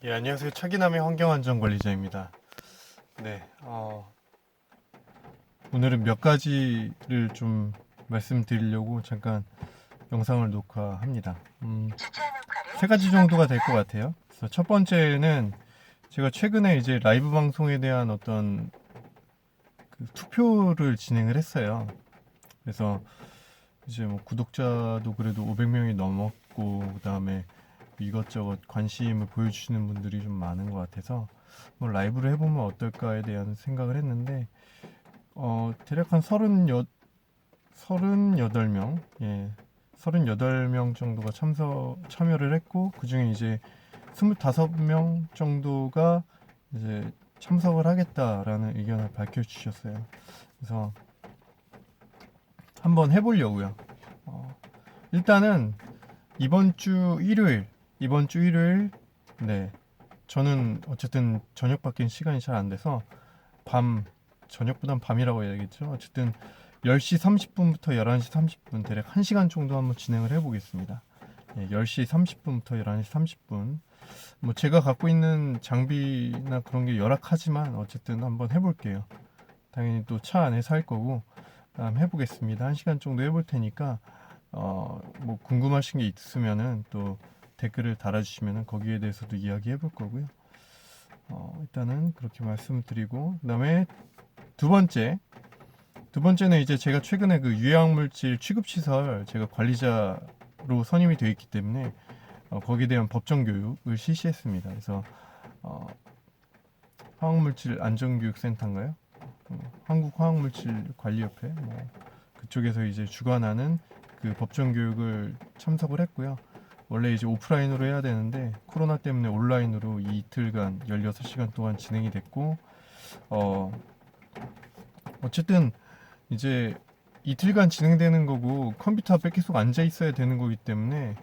예, 안녕하세요. 차기남의 환경안전관리자입니다. 네, 오늘은 몇 가지를 좀 말씀드리려고 잠깐 영상을 녹화합니다. 세 가지 정도가 될 것 같아요. 그래서 첫 번째는 제가 최근에 이제 라이브 방송에 대한 어떤 그 투표를 진행을 했어요. 그래서 이제 뭐 구독자도 그래도 500명이 넘었고, 그 다음에 이것저것 관심을 보여주시는 분들이 좀 많은 것 같아서 뭐 라이브를 해보면 어떨까에 대한 생각을 했는데 대략 한 38명, 예, 38명 정도가 참여를 했고, 그 중에 이제 25명 정도가 이제 참석을 하겠다라는 의견을 밝혀주셨어요. 그래서 한번 해보려고요. 일단은 이번 주 일요일, 네, 저는 어쨌든 저녁 밖엔 시간이 잘 안 돼서 저녁보단 밤이라고 해야겠죠. 어쨌든 10시 30분부터 11시 30분, 대략 1시간 정도 한번 진행을 해보겠습니다. 예, 10시 30분부터 11시 30분. 뭐 제가 갖고 있는 장비나 그런 게 열악하지만 어쨌든 한번 해볼게요. 당연히 또 차 안에서 할 거고, 해보겠습니다. 1시간 정도 해볼 테니까, 뭐 궁금하신 게 있으면은 또 댓글을 달아주시면은 거기에 대해서도 이야기 해볼 거고요. 일단은 그렇게 말씀드리고, 그다음에 두 번째는 이제 제가 최근에 그 유해물질 취급시설 제가 관리자로 선임이 되어 있기 때문에 거기에 대한 법정 교육을 실시했습니다. 그래서 화학물질 안전교육센터인가요? 한국화학물질관리협회 뭐 그쪽에서 이제 주관하는 그 법정 교육을 참석을 했고요. 원래 이제 오프라인으로 해야 되는데 코로나 때문에 온라인으로 이틀간 16시간 동안 진행이 됐고, 어 어쨌든 이제 이틀간 진행되는 거고 컴퓨터 앞에 계속 앉아 있어야 되는 거기 때문에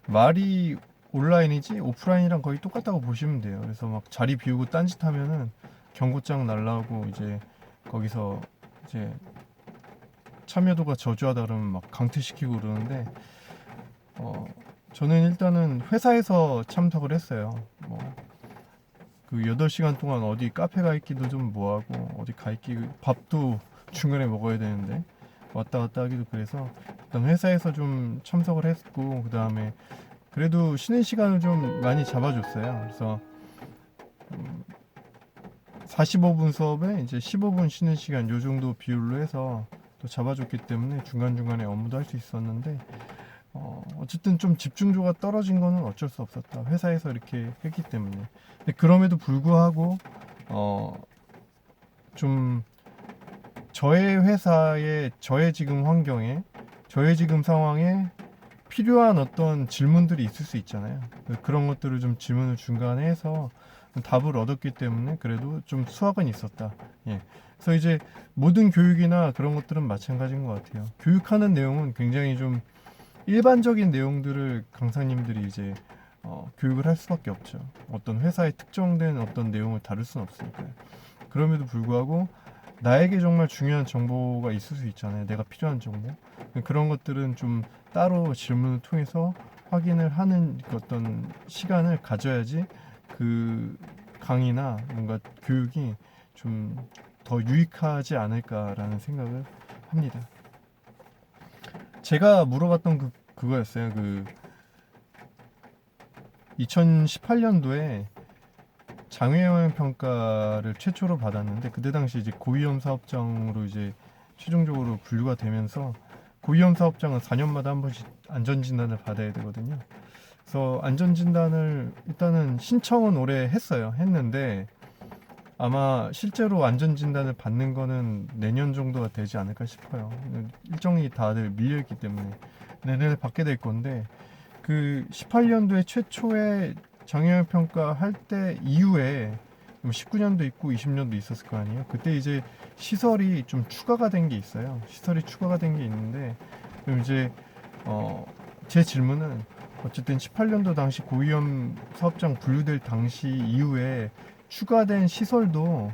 말이 온라인이지 오프라인이랑 거의 똑같다고 보시면 돼요. 그래서 막 자리 비우고 딴짓하면은 경고장 날라오고, 이제 거기서 이제 참여도가 저조하다 그러면 막 강퇴시키고 그러는데, 저는 일단은 회사에서 참석을 했어요. 그 8시간 동안 어디 카페 가 있기도 좀 뭐하고, 어디 가 있기, 밥도 중간에 먹어야 되는데 왔다 갔다 하기도 그래서 일단 회사에서 좀 참석을 했고, 그 다음에 그래도 쉬는 시간을 좀 많이 잡아줬어요. 그래서 45분 수업에 이제 15분 쉬는 시간 요 정도 비율로 해서 또 잡아줬기 때문에 중간중간에 업무도 할 수 있었는데, 어쨌든 좀 집중도가 떨어진 거는 어쩔 수 없었다. 회사에서 이렇게 했기 때문에. 근데 그럼에도 불구하고 좀 저의 회사에, 저의 지금 환경에, 저의 지금 상황에 필요한 어떤 질문들이 있을 수 있잖아요. 그런 것들을 좀 질문을 중간에 해서 답을 얻었기 때문에 그래도 좀 수확은 있었다. 예. 그래서 이제 모든 교육이나 그런 것들은 마찬가지인 것 같아요. 교육하는 내용은 굉장히 좀 일반적인 내용들을 강사님들이 이제 교육을 할 수밖에 없죠. 어떤 회사의 특정된 어떤 내용을 다룰 수는 없으니까요. 그럼에도 불구하고 나에게 정말 중요한 정보가 있을 수 있잖아요. 내가 필요한 정보. 그런 것들은 좀 따로 질문을 통해서 확인을 하는 어떤 시간을 가져야지 그 강의나 뭔가 교육이 좀 더 유익하지 않을까라는 생각을 합니다. 제가 물어봤던 그거였어요. 그 2018년도에 장애영 평가를 최초로 받았는데, 그때 당시 이제 고위험 사업장으로 이제 최종적으로 분류가 되면서, 고위험 사업장은 4년마다 한 번씩 안전진단을 받아야 되거든요. 그래서 안전진단을 일단은 신청은 올해 했는데 아마 실제로 안전진단을 받는 거는 내년 정도가 되지 않을까 싶어요. 일정이 다들 밀려있기 때문에 내년에 받게 될 건데, 그 18년도에 최초의 장애인 평가 할 때 이후에 19년도 있고 20년도 있었을 거 아니에요. 그때 이제 시설이 좀 추가가 된 게 있어요. 시설이 추가가 된 게 있는데, 그럼 이제 제 질문은 어쨌든 18년도 당시 고위험 사업장 분류될 당시 이후에 추가된 시설도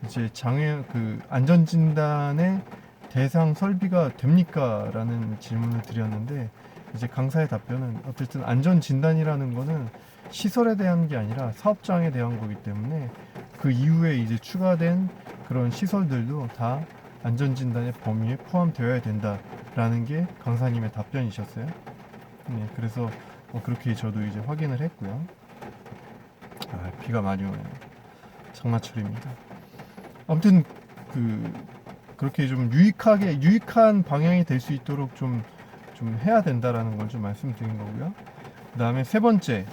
이제 장애 그 안전진단의 대상 설비가 됩니까? 라는 질문을 드렸는데, 이제 강사의 답변은 어쨌든 안전진단이라는 거는 시설에 대한 게 아니라 사업장에 대한 거기 때문에 그 이후에 이제 추가된 그런 시설들도 다 안전진단의 범위에 포함되어야 된다라는 게 강사님의 답변이셨어요. 네, 그래서 그렇게 저도 이제 확인을 했고요. 비가 많이 오네요. 장마철입니다. 아무튼 그렇게 좀 유익한 방향이 될 수 있도록 좀 해야 된다라는 걸 좀 말씀드린 거고요. 그 다음에 세 번째,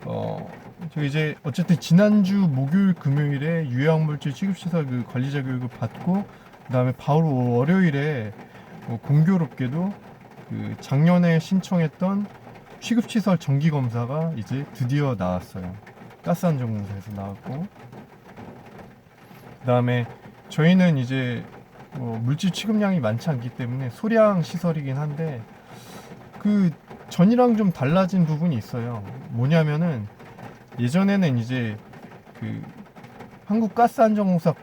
저 이제 어쨌든 지난주 목요일 금요일에 유해학물질 취급시설 그 관리자 교육을 받고, 그 다음에 바로 월요일에 공교롭게도 그 작년에 신청했던 취급시설 정기검사가 이제 드디어 나왔어요. 가스안전공사에서 나왔고, 그 다음에 저희는 이제 물질 취급량이 많지 않기 때문에 소량 시설이긴 한데 그 전이랑 좀 달라진 부분이 있어요. 뭐냐면은 예전에는 이제 그 한국가스안전공사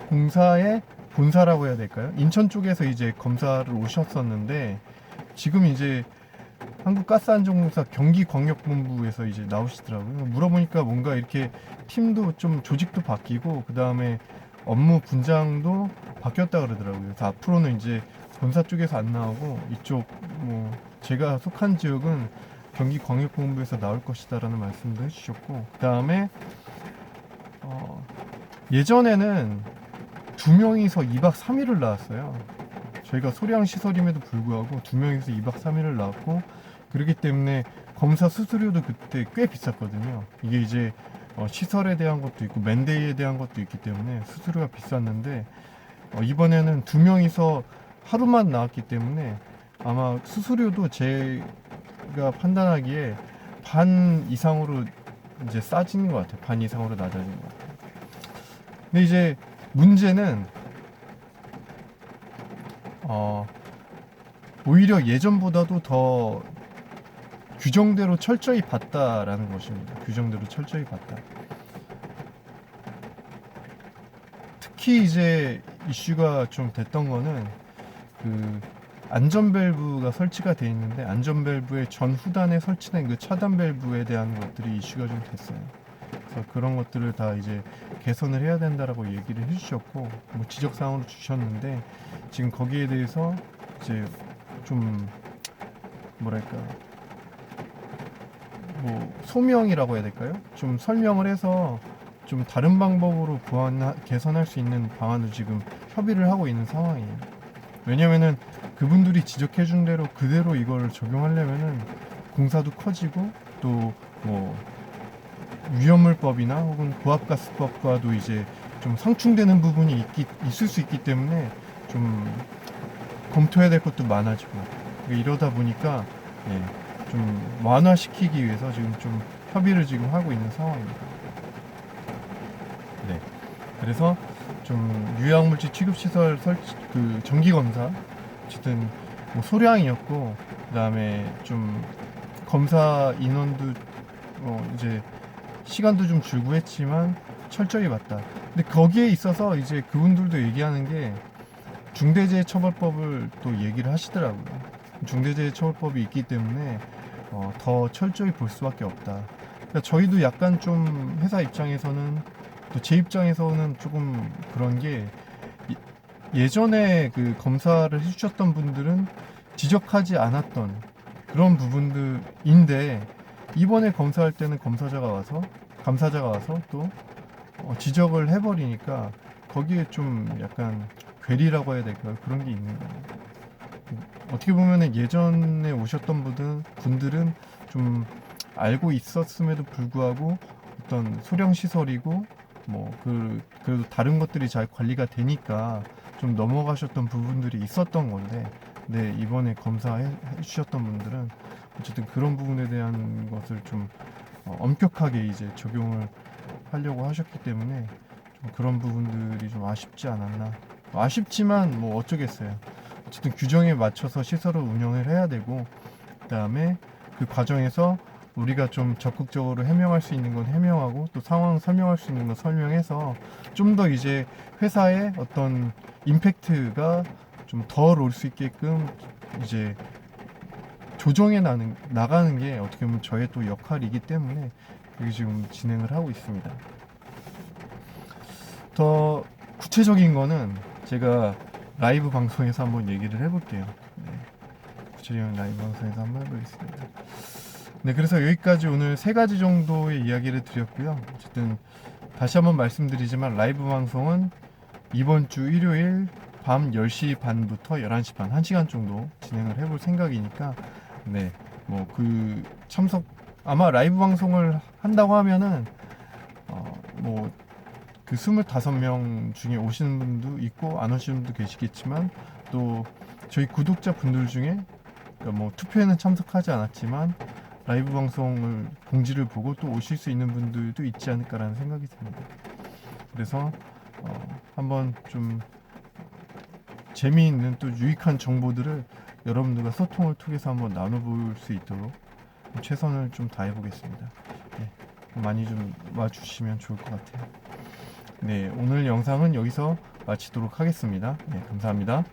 공사의 본사라고 해야 될까요? 인천 쪽에서 이제 검사를 오셨었는데 지금 이제 한국가스안전공사 경기광역본부에서 이제 나오시더라고요. 물어보니까 뭔가 이렇게 팀도 좀 조직도 바뀌고 그 다음에 업무 분장도 바뀌었다 그러더라고요. 그래서 앞으로는 이제 본사 쪽에서 안 나오고 이쪽 제가 속한 지역은 경기광역본부에서 나올 것이다라는 말씀도 해주셨고, 그 다음에 예전에는 2명이서 2박 3일을 나왔어요. 저희가 소량 시설임에도 불구하고 2명이서 2박 3일을 나왔고, 그렇기 때문에 검사 수수료도 그때 꽤 비쌌거든요. 이게 이제 시설에 대한 것도 있고 맨데이에 대한 것도 있기 때문에 수수료가 비쌌는데 이번에는 2명이서 하루만 나왔기 때문에 아마 수수료도 제가 판단하기에 반 이상으로 이제 싸지는 것 같아요. 반 이상으로 낮아지는 것 같아요. 근데 이제 문제는 오히려 예전보다도 더 규정대로 철저히 봤다라는 것입니다. 규정대로 철저히 봤다. 특히 이제 이슈가 좀 됐던 거는 그 안전 밸브가 설치가 돼 있는데 안전 밸브의 전후단에 설치된 그 차단 밸브에 대한 것들이 이슈가 좀 됐어요. 그래서 그런 것들을 다 이제 개선을 해야 된다라고 얘기를 해주셨고 지적 사항으로 주셨는데 지금 거기에 대해서 이제 좀 뭐랄까 소명이라고 해야 될까요? 좀 설명을 해서 좀 다른 방법으로 개선할 수 있는 방안을 지금 협의를 하고 있는 상황이에요. 왜냐면은 그분들이 지적해준 대로 그대로 이걸 적용하려면은 공사도 커지고 또 위험물법이나 혹은 고압가스법과도 이제 좀 상충되는 부분이 있을 수 있기 때문에 좀 검토해야 될 것도 많아지고 이러다 보니까 좀 완화시키기 위해서 지금 좀 협의를 지금 하고 있는 상황입니다. 네. 그래서 좀 유해물질 취급시설 그 정기검사 어쨌든 소량이었고 그다음에 좀 검사 인원도 이제 시간도 좀 줄고 했지만 철저히 봤다. 근데 거기에 있어서 이제 그분들도 얘기하는 게 중대재해처벌법을 또 얘기를 하시더라고요. 중대재해처벌법이 있기 때문에 더 철저히 볼 수밖에 없다. 그러니까 저희도 약간 좀 회사 입장에서는 또 제 입장에서는 조금 그런 게 예전에 그 검사를 해주셨던 분들은 지적하지 않았던 그런 부분들인데 이번에 검사할 때는 감사자가 와서 또 지적을 해버리니까 거기에 좀 약간 괴리라고 해야 될까요? 그런 게 있는 거예요. 어떻게 보면 예전에 오셨던 분들은 좀 알고 있었음에도 불구하고 어떤 소량 시설이고 그래도 다른 것들이 잘 관리가 되니까 좀 넘어가셨던 부분들이 있었던 건데, 네, 이번에 검사해 주셨던 분들은 어쨌든 그런 부분에 대한 것을 좀 엄격하게 이제 적용을 하려고 하셨기 때문에 좀 그런 부분들이 좀 아쉽지 않았나. 아쉽지만 어쩌겠어요. 어쨌든 규정에 맞춰서 시설을 운영을 해야 되고, 그 다음에 그 과정에서 우리가 좀 적극적으로 해명할 수 있는 건 해명하고 또 상황 설명할 수 있는 건 설명해서 좀 더 이제 회사의 어떤 임팩트가 좀 덜 올 수 있게끔 이제 조정해 나가는 게 어떻게 보면 저의 또 역할이기 때문에 이게 지금 진행을 하고 있습니다. 더 구체적인 거는 제가 라이브 방송에서 한번 얘기를 해볼게요. 네, 구체적인 라이브 방송에서 한번 해보겠습니다. 네, 그래서 여기까지 오늘 3가지 정도의 이야기를 드렸고요. 어쨌든 다시 한번 말씀드리지만 라이브 방송은 이번 주 일요일 밤 10시 반부터 11시 반 1시간 정도 진행을 해볼 생각이니까 네, 뭐 그 참석 아마 라이브 방송을 한다고 하면은 뭐 그 25명 중에 오시는 분도 있고 안 오시는 분도 계시겠지만 또 저희 구독자 분들 중에 그러니까 뭐 투표에는 참석하지 않았지만 라이브 방송을 공지를 보고 또 오실 수 있는 분들도 있지 않을까라는 생각이 듭니다. 그래서 한번 좀 재미있는 또 유익한 정보들을 여러분들과 소통을 통해서 한번 나눠볼 수 있도록 최선을 좀 다해보겠습니다. 네, 많이 좀 와주시면 좋을 것 같아요. 네, 오늘 영상은 여기서 마치도록 하겠습니다. 네, 감사합니다.